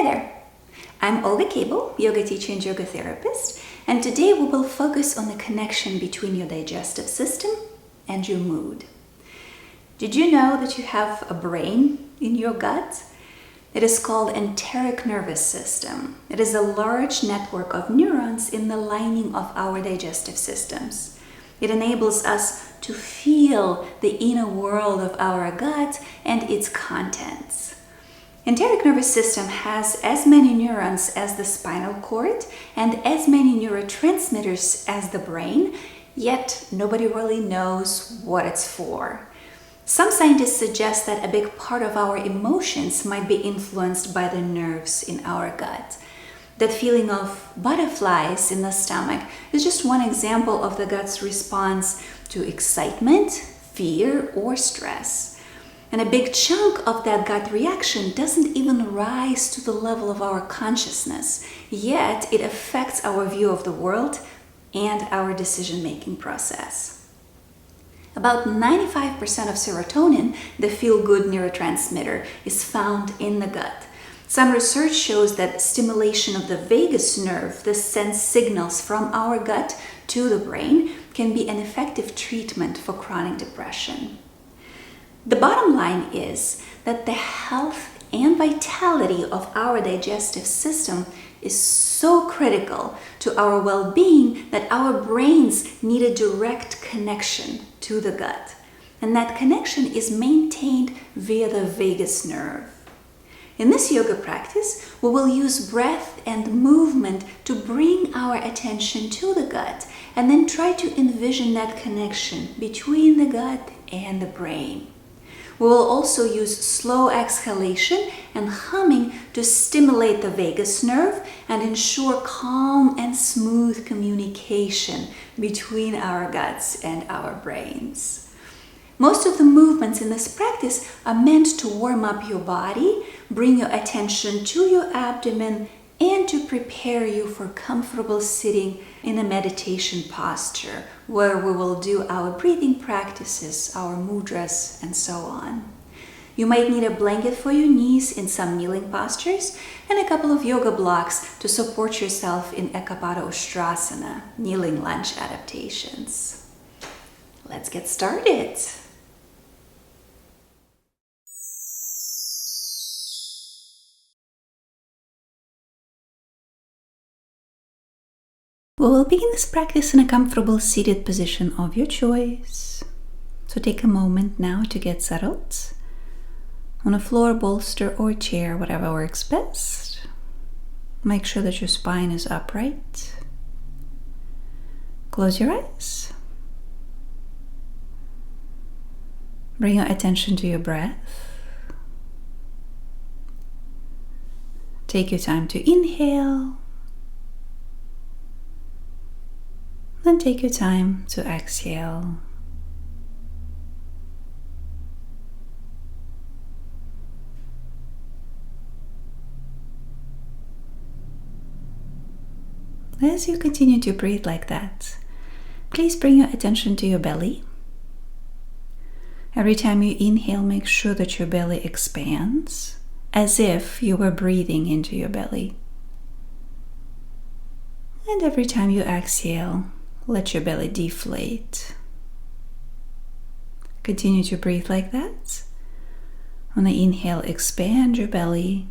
Hi there, I'm Olga Cable, yoga teacher and yoga therapist, and today we will focus on the connection between your digestive system and your mood. Did you know that you have a brain in your gut? It is called enteric nervous system. It is a large network of neurons in the lining of our digestive systems. It enables us to feel the inner world of our gut and its contents. Enteric nervous system has as many neurons as the spinal cord and as many neurotransmitters as the brain, yet nobody really knows what it's for. Some scientists suggest that a big part of our emotions might be influenced by the nerves in our gut. That feeling of butterflies in the stomach is just one example of the gut's response to excitement, fear, or stress. And a big chunk of that gut reaction doesn't even rise to the level of our consciousness, yet it affects our view of the world and our decision-making process. About 95% of serotonin, the feel-good neurotransmitter, is found in the gut. Some research shows that stimulation of the vagus nerve that sends signals from our gut to the brain can be an effective treatment for chronic depression. The bottom line is that the health and vitality of our digestive system is so critical to our well-being that our brains need a direct connection to the gut. And that connection is maintained via the vagus nerve. In this yoga practice, we will use breath and movement to bring our attention to the gut and then try to envision that connection between the gut and the brain. We will also use slow exhalation and humming to stimulate the vagus nerve and ensure calm and smooth communication between our guts and our brains. Most of the movements in this practice are meant to warm up your body, bring your attention to your abdomen, and to prepare you for comfortable sitting in a meditation posture where we will do our breathing practices, our mudras, and so on. You might need a blanket for your knees in some kneeling postures and a couple of yoga blocks to support yourself in Ekapada Ustrasana, kneeling lunge adaptations. Let's get started. We will begin this practice in a comfortable seated position of your choice. So take a moment now to get settled on a floor, bolster, or chair, whatever works best. Make sure that your spine is upright. Close your eyes. Bring your attention to your breath. Take your time to inhale. Then take your time to exhale. As you continue to breathe like that, please bring your attention to your belly. Every time you inhale, make sure that your belly expands, as if you were breathing into your belly. And every time you exhale, let your belly deflate. Continue to breathe like that. On the inhale, expand your belly.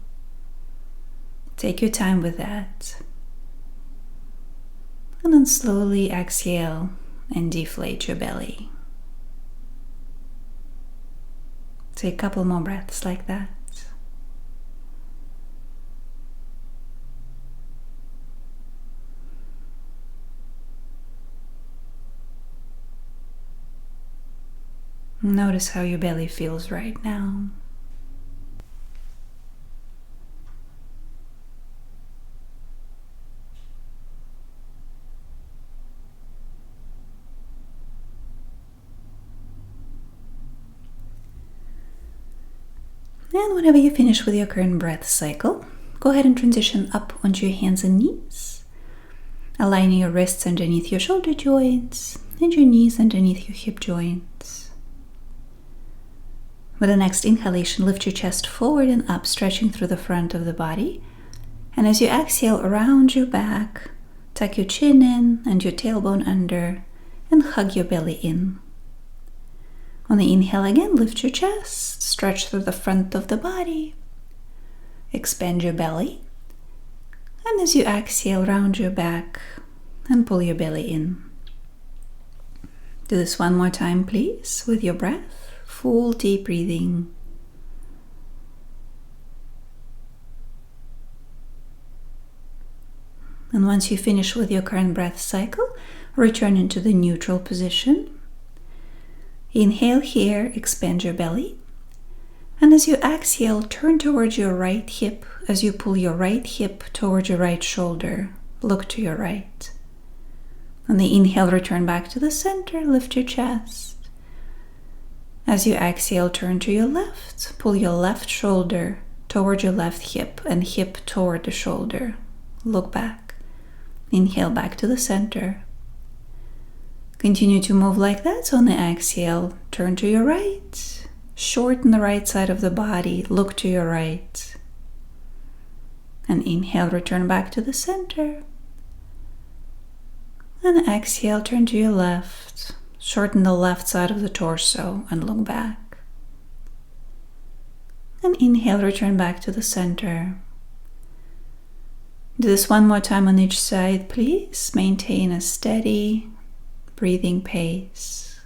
Take your time with that. And then slowly exhale and deflate your belly. Take a couple more breaths like that. Notice how your belly feels right now. And whenever you finish with your current breath cycle, go ahead and transition up onto your hands and knees, aligning your wrists underneath your shoulder joints and your knees underneath your hip joints. With the next inhalation, lift your chest forward and up, stretching through the front of the body, And as you exhale, round your back, tuck your chin in and your tailbone under, and hug your belly in. On the inhale again, lift your chest, stretch through the front of the body, expand your belly. And as you exhale, round your back and pull your belly in. Do this one more time, please, with your breath, full deep breathing. And once you finish with your current breath cycle, return into the neutral position. Inhale here, expand your belly. And as you exhale, turn towards your right hip as you pull your right hip towards your right shoulder. Look to your right. On the inhale, return back to the center, lift your chest. As you exhale, turn to your left, pull your left shoulder toward your left hip and hip toward the shoulder. Look back. Inhale back to the center. Continue to move like that. So on the exhale, turn to your right, shorten the right side of the body, look to your right. And inhale, return back to the center. And exhale, turn to your left, shorten the left side of the torso and look back. And inhale, return back to the center. Do this one more time on each side, please. Maintain a steady breathing pace.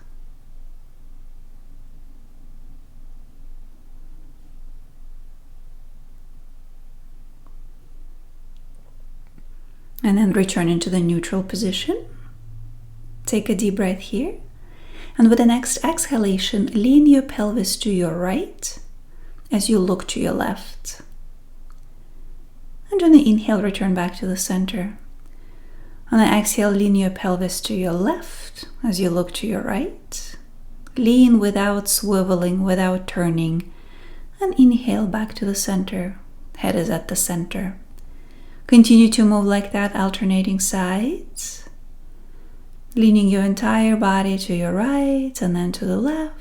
And then return into the neutral position. Take a deep breath here. And with the next exhalation, lean your pelvis to your right as you look to your left. And on the inhale, return back to the center. On the exhale, lean your pelvis to your left as you look to your right. Lean without swiveling, without turning. And inhale back to the center. Head is at the center. Continue to move like that, alternating sides. Leaning your entire body to your right and then to the left.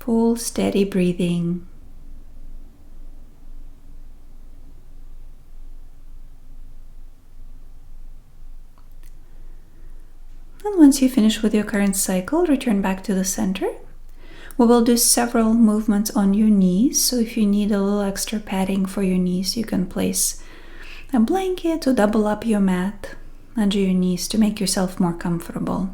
Full steady breathing. And once you finish with your current cycle, return back to the center. We will do several movements on your knees, so if you need a little extra padding for your knees, you can place a blanket or double up your mat under your knees to make yourself more comfortable.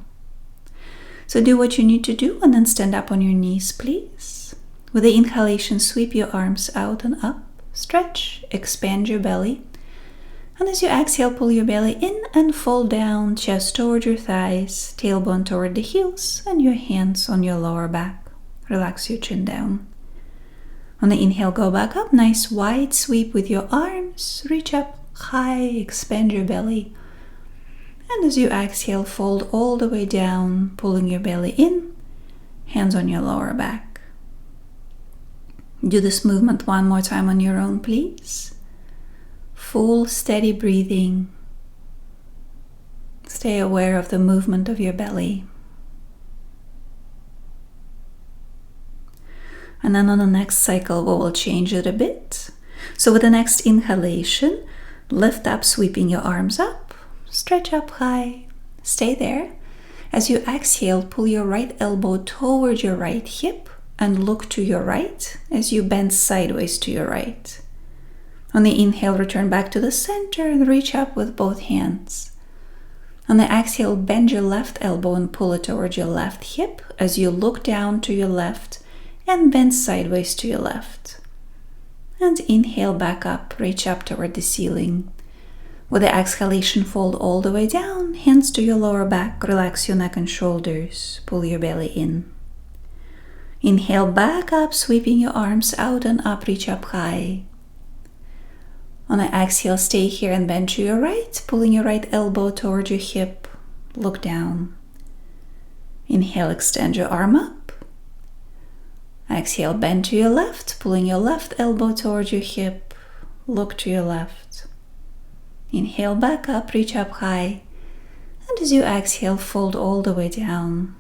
So do what you need to do and then stand up on your knees, please. With the inhalation, sweep your arms out and up, stretch, expand your belly. And as you exhale, pull your belly in and fall down, chest toward your thighs, tailbone toward the heels, and your hands on your lower back. Relax your chin down. On the inhale, go back up, nice wide sweep with your arms, reach up high, expand your belly. And as you exhale, fold all the way down, pulling your belly in, hands on your lower back. Do this movement one more time on your own, please. Full steady breathing. Stay aware of the movement of your belly. And then on the next cycle, we will change it a bit. So with the next inhalation, lift up, sweeping your arms up, stretch up high, stay there. As you exhale, pull your right elbow toward your right hip and look to your right as you bend sideways to your right. On the inhale, return back to the center and reach up with both hands. On the exhale, bend your left elbow and pull it towards your left hip as you look down to your left and bend sideways to your left. And inhale back up, reach up toward the ceiling. With the exhalation, fold all the way down, hands to your lower back, relax your neck and shoulders, pull your belly in. Inhale back up, sweeping your arms out and up, reach up high. On the exhale, stay here and bend to your right, pulling your right elbow toward your hip, look down. Inhale, extend your arm up. Exhale, bend to your left, pulling your left elbow towards your hip, look to your left. Inhale back up, reach up high. And as you exhale, fold all the way down.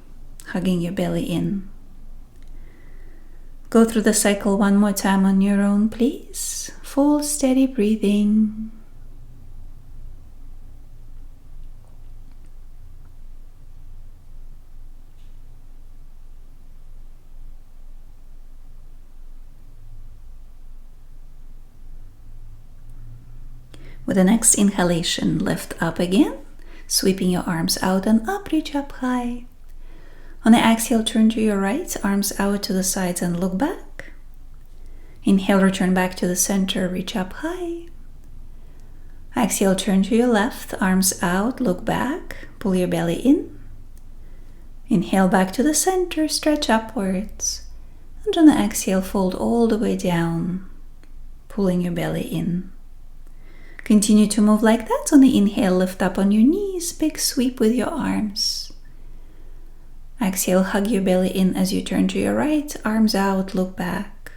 hugging your belly in. Go through the cycle one more time on your own, please. Full, steady breathing. With the next inhalation, lift up again, sweeping your arms out and up, reach up high. On the exhale, turn to your right, arms out to the sides and look back. Inhale, return back to the center, reach up high. Exhale, turn to your left, arms out, look back, pull your belly in. Inhale, back to the center, stretch upwards. And on the exhale, fold all the way down, pulling your belly in. Continue to move like that. On the inhale, lift up on your knees, big sweep with your arms. Exhale, hug your belly in as you turn to your right, arms out, look back.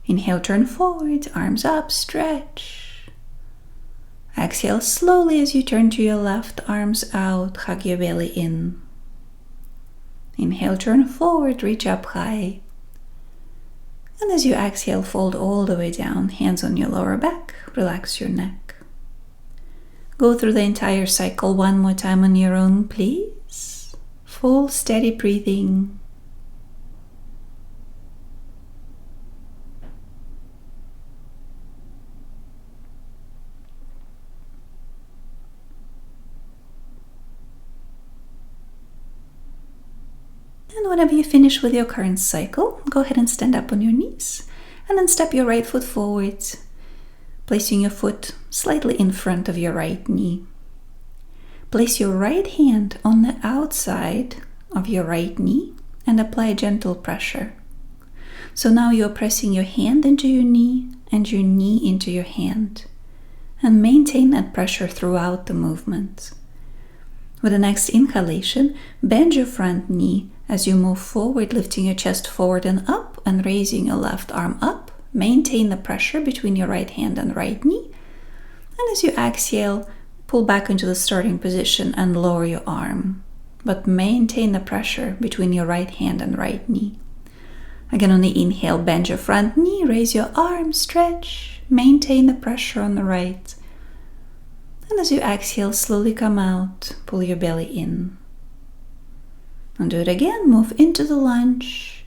Inhale, turn forward, arms up, stretch. Exhale slowly as you turn to your left, arms out, hug your belly in. Inhale, turn forward, reach up high. And as you exhale, fold all the way down, hands on your lower back, relax your neck. Go through the entire cycle one more time on your own, please. Full, steady breathing. And whenever you finish with your current cycle, go ahead and stand up on your knees and then step your right foot forward, placing your foot slightly in front of your right knee. Place your right hand on the outside of your right knee and apply gentle pressure. So now you're pressing your hand into your knee and your knee into your hand, and maintain that pressure throughout the movement. With the next inhalation, bend your front knee as you move forward, lifting your chest forward and up and raising your left arm up. Maintain the pressure between your right hand and right knee. And as you exhale, pull back into the starting position and lower your arm. But maintain the pressure between your right hand and right knee. Again, on the inhale, bend your front knee, raise your arm, stretch. Maintain the pressure on the right. And as you exhale, slowly come out, pull your belly in. And do it again, move into the lunge.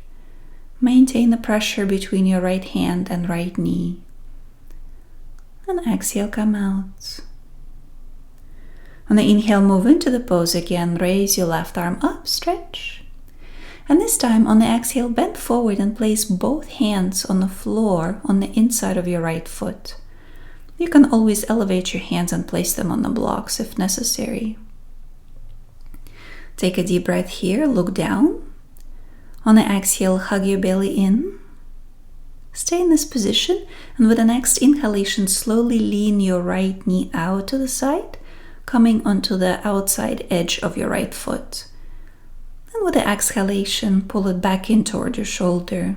Maintain the pressure between your right hand and right knee. And exhale, come out. On the inhale, move into the pose again, raise your left arm up, stretch. And this time, on the exhale, bend forward and place both hands on the floor on the inside of your right foot. You can always elevate your hands and place them on the blocks if necessary. Take a deep breath here, look down. On the exhale, hug your belly in. Stay in this position, and with the next inhalation, slowly lean your right knee out to the side, coming onto the outside edge of your right foot. And with the exhalation, pull it back in toward your shoulder.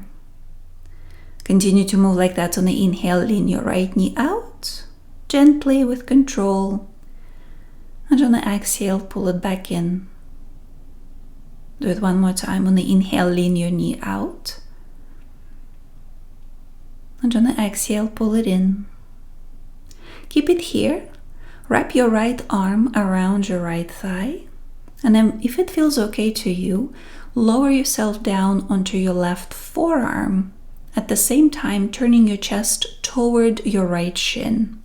Continue to move like that. On the inhale, lean your right knee out, gently with control. And on the exhale, pull it back in. Do it one more time. On the inhale, lean your knee out. And on the exhale, pull it in. Keep it here. Wrap your right arm around your right thigh. And then, if it feels okay to you, lower yourself down onto your left forearm, at the same time turning your chest toward your right shin.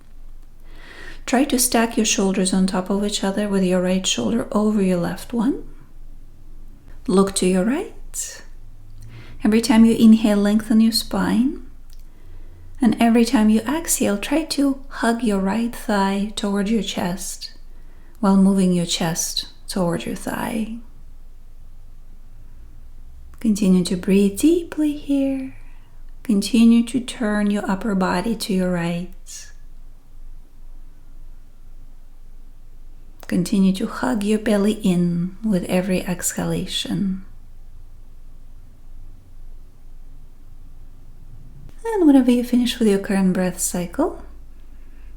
Try to stack your shoulders on top of each other with your right shoulder over your left one. Look to your right. Every time you inhale, lengthen your spine. And every time you exhale, try to hug your right thigh toward your chest while moving your chest toward your thigh. Continue to breathe deeply here. Continue to turn your upper body to your right. Continue to hug your belly in with every exhalation. And whenever you finish with your current breath cycle,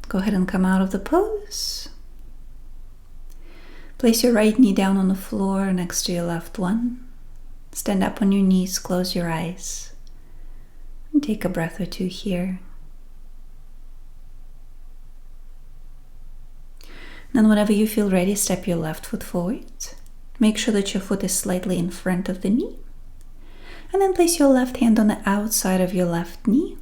go ahead and come out of the pose. Place your right knee down on the floor next to your left one. Stand up on your knees, close your eyes, and take a breath or two here. Then whenever you feel ready, step your left foot forward. Make sure that your foot is slightly in front of the knee. And then place your left hand on the outside of your left knee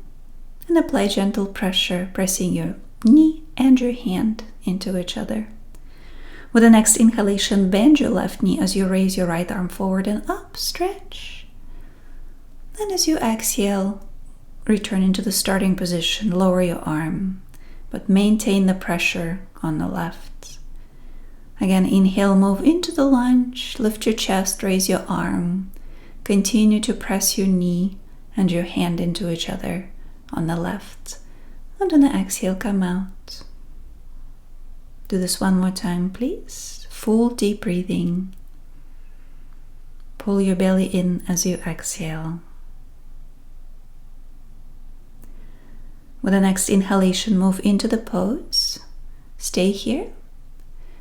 and apply gentle pressure, pressing your knee and your hand into each other. With the next inhalation, bend your left knee as you raise your right arm forward and up, stretch. Then as you exhale, return into the starting position, lower your arm, but maintain the pressure on the left. Again, inhale, move into the lunge, lift your chest, raise your arm. Continue to press your knee and your hand into each other on the left. And on the exhale, come out. Do this one more time, please. Full deep breathing. Pull your belly in as you exhale. With the next inhalation, move into the pose. Stay here.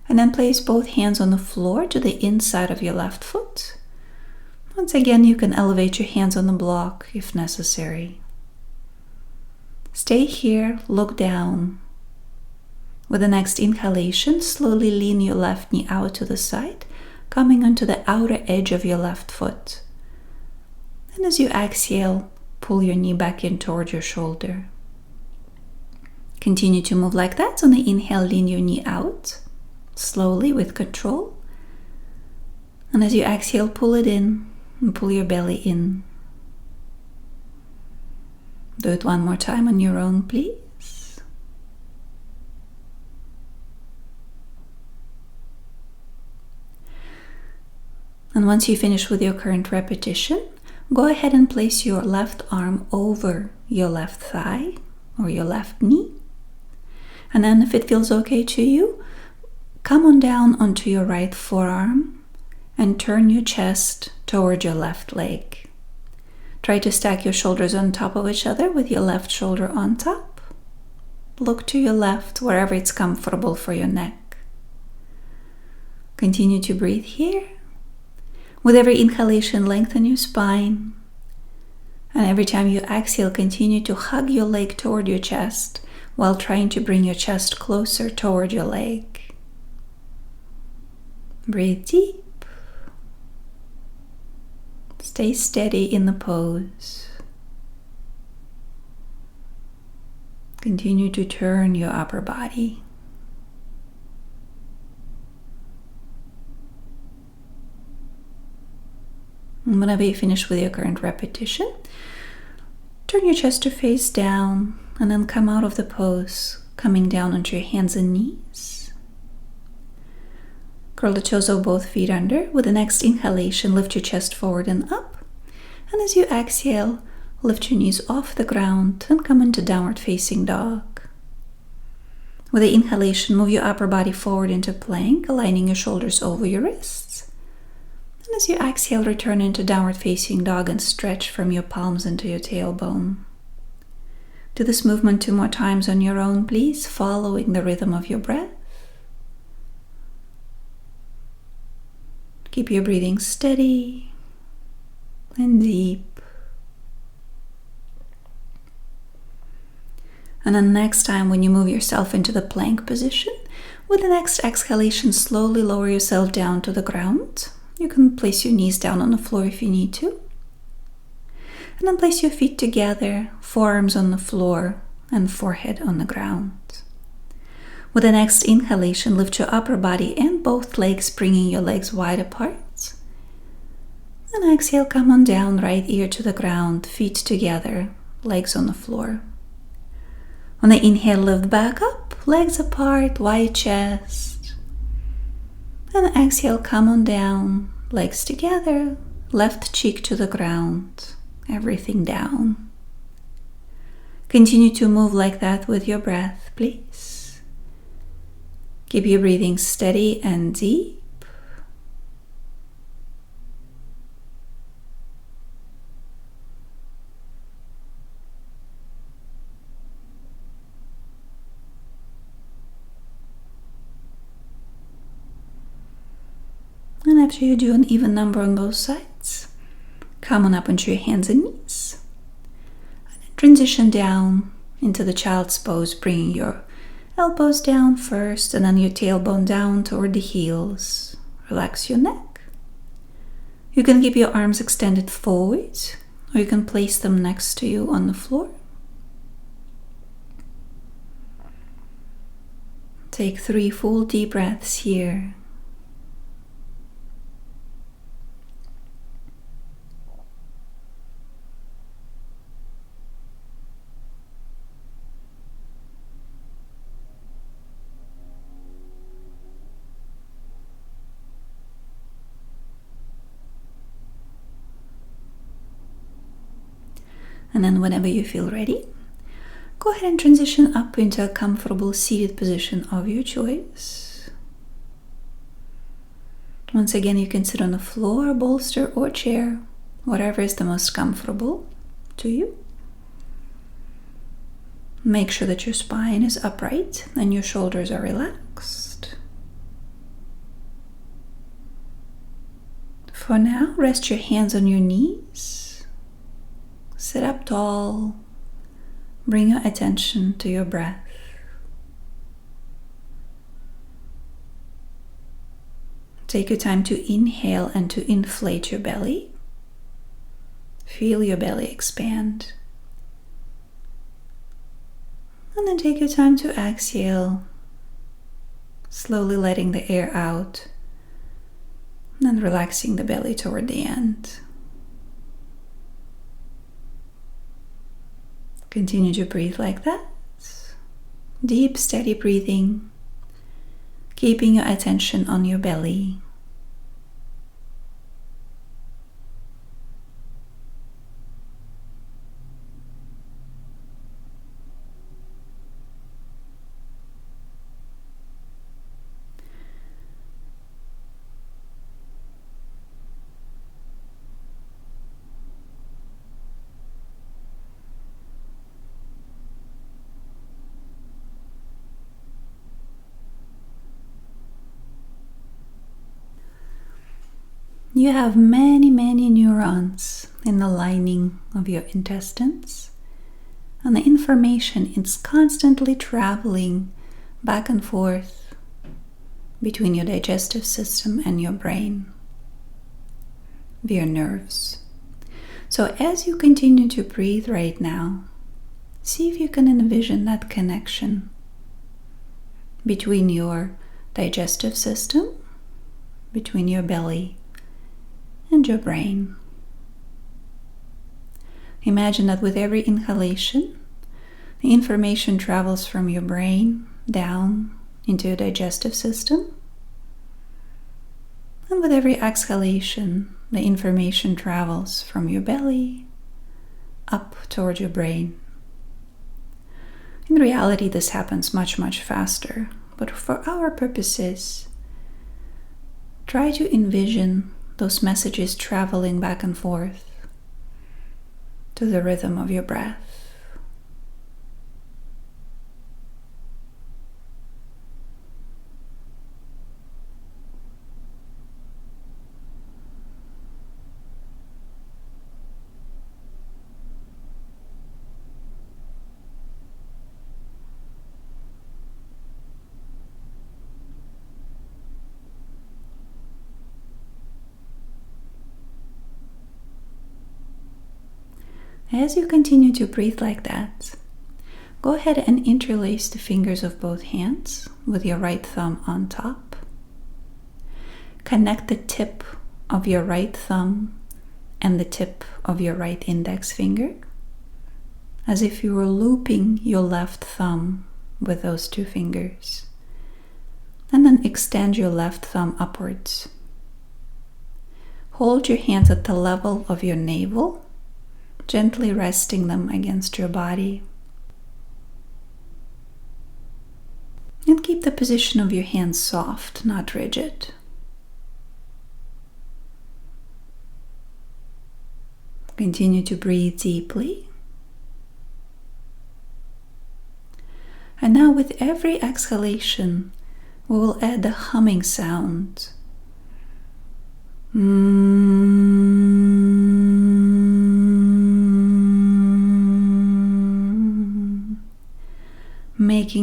And then place both hands on the floor to the inside of your left foot. Once again, you can elevate your hands on the block if necessary. Stay here, look down. With the next inhalation, slowly lean your left knee out to the side, coming onto the outer edge of your left foot. And as you exhale, pull your knee back in toward your shoulder. Continue to move like that. On the inhale, lean your knee out, slowly with control. And as you exhale, pull it in and pull your belly in. Do it one more time on your own, please. And once you finish with your current repetition, go ahead and place your left arm over your left thigh or your left knee. And then if it feels okay to you, come on down onto your right forearm and turn your chest toward your left leg. Try to stack your shoulders on top of each other with your left shoulder on top. Look to your left wherever it's comfortable for your neck. Continue to breathe here. With every inhalation, lengthen your spine. And every time you exhale, continue to hug your leg toward your chest while trying to bring your chest closer toward your leg. Breathe deep. Stay steady in the pose. Continue to turn your upper body. And whenever you finish with your current repetition, turn your chest to face down and then come out of the pose, coming down onto your hands and knees. Curl the toes of both feet under. With the next inhalation, lift your chest forward and up. And as you exhale, lift your knees off the ground and come into downward facing dog. With the inhalation, move your upper body forward into plank, aligning your shoulders over your wrists. And as you exhale, return into downward facing dog and stretch from your palms into your tailbone. Do this movement 2 more times on your own, please, following the rhythm of your breath. Keep your breathing steady and deep. And then next time when you move yourself into the plank position, with the next exhalation, slowly lower yourself down to the ground. You can place your knees down on the floor if you need to. And then place your feet together, forearms on the floor and forehead on the ground. With the next inhalation, lift your upper body and both legs, bringing your legs wide apart. And exhale, come on down, right ear to the ground, feet together, legs on the floor. On the inhale, lift back up, legs apart, wide chest. And exhale, come on down, legs together, left cheek to the ground, everything down. Continue to move like that with your breath, please. Keep your breathing steady and deep. After you do an even number on both sides, come on up onto your hands and knees. Transition down into the child's pose, bringing your elbows down first and then your tailbone down toward the heels. Relax your neck. You can keep your arms extended forward, or you can place them next to you on the floor. Take 3 full deep breaths here. And then whenever you feel ready, go ahead and transition up into a comfortable seated position of your choice. Once again, you can sit on the floor, bolster, or chair, whatever is the most comfortable to you. Make sure that your spine is upright and your shoulders are relaxed. For now, rest your hands on your knees. Sit up tall. Bring your attention to your breath. Take your time to inhale and to inflate your belly. Feel your belly expand. And then take your time to exhale, slowly letting the air out and relaxing the belly toward the end. Continue to breathe like that. Deep, steady breathing, keeping your attention on your belly. You have many neurons in the lining of your intestines, and the information is constantly traveling back and forth between your digestive system and your brain via nerves. So as you continue to breathe right now, see if you can envision that connection between your digestive system, between your belly, and your brain. Imagine that with every inhalation, the information travels from your brain down into your digestive system. And with every exhalation, the information travels from your belly up towards your brain. In reality, this happens much faster, but for our purposes, try to envision those messages traveling back and forth to the rhythm of your breath. As you continue to breathe like that, go ahead and interlace the fingers of both hands with your right thumb on top. Connect the tip of your right thumb and the tip of your right index finger, as if you were looping your left thumb with those two fingers. And then extend your left thumb upwards. Hold your hands at the level of your navel, gently resting them against your body. And keep the position of your hands soft, not rigid. Continue to breathe deeply. And now with every exhalation, we will add the humming sound Making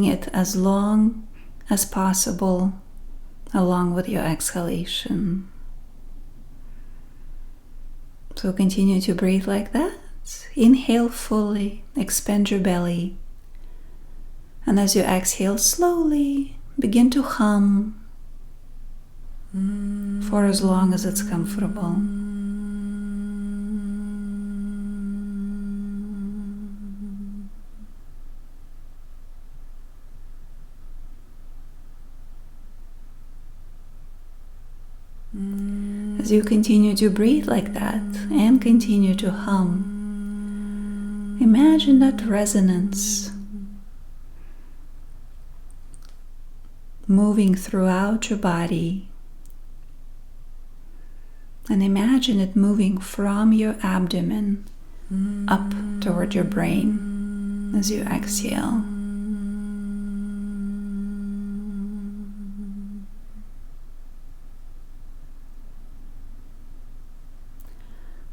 it as long as possible along with your exhalation. So continue to breathe like that. Inhale fully, expand your belly. And as you exhale slowly, begin to hum for as long as it's comfortable. As you continue to breathe like that and continue to hum, imagine that resonance moving throughout your body, and imagine it moving from your abdomen up toward your brain as you exhale.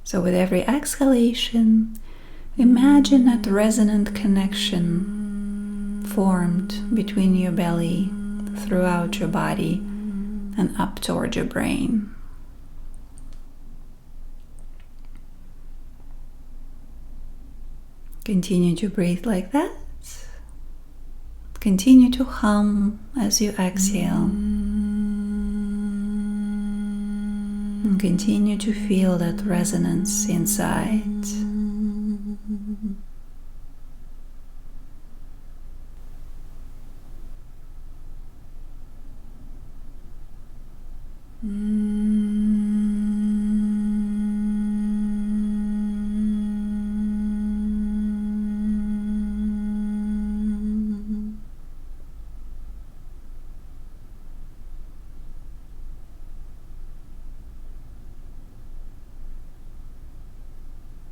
So with every exhalation, imagine that resonant connection formed between your belly throughout your body and up toward your brain. Continue to breathe like that. Continue to hum as you exhale. And continue to feel that resonance inside.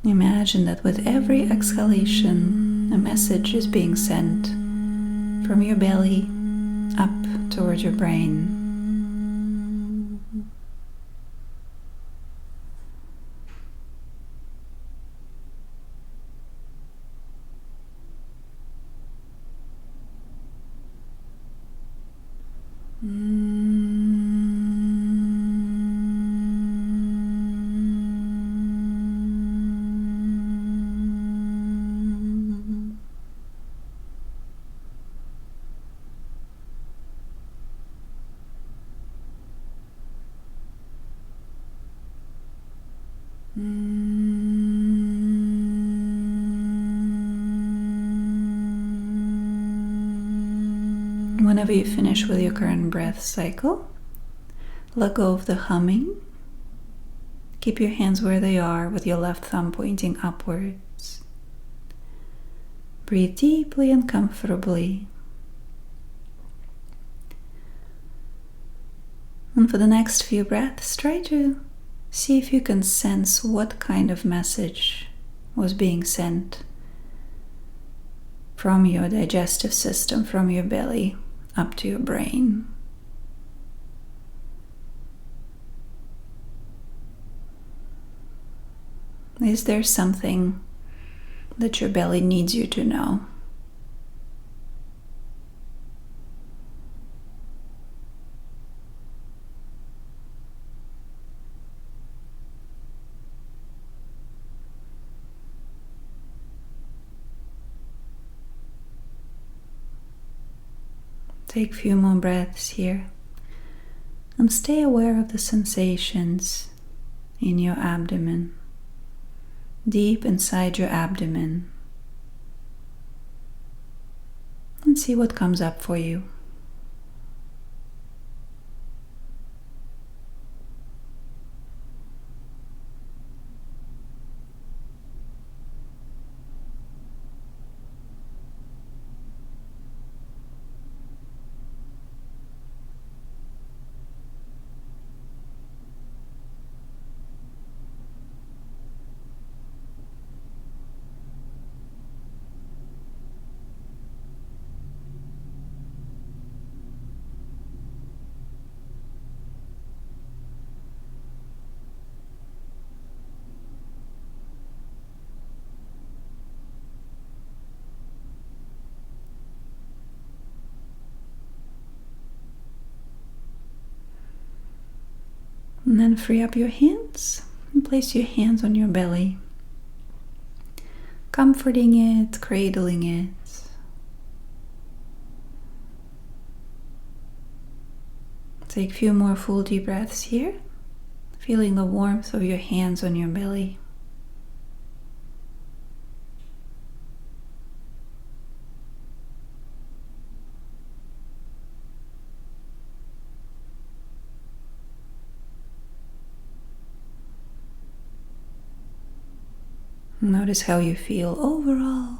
Imagine that with every exhalation, a message is being sent from your belly up towards your brain. Whenever you finish with your current breath cycle, let go of the humming. Keep your hands where they are with your left thumb pointing upwards. Breathe deeply and comfortably. And for the next few breaths, try to see if you can sense what kind of message was being sent from your digestive system, from your belly up to your brain. Is there something that your belly needs you to know? Take a few more breaths here and stay aware of the sensations in your abdomen, deep inside your abdomen, and see what comes up for you. And then free up your hands and place your hands on your belly, comforting it, cradling it. Take a few more full deep breaths here, feeling the warmth of your hands on your belly. Notice how you feel overall.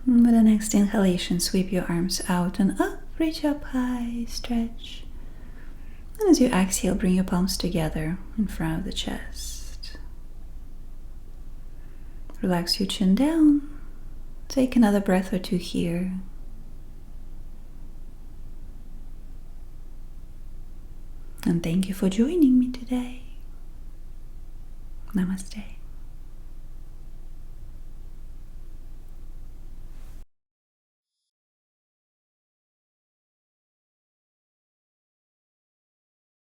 And with the next inhalation, sweep your arms out and up, reach up high, stretch. And as you exhale, bring your palms together in front of the chest. Relax your chin down. Take another breath or two here. And thank you for joining me today. Namaste.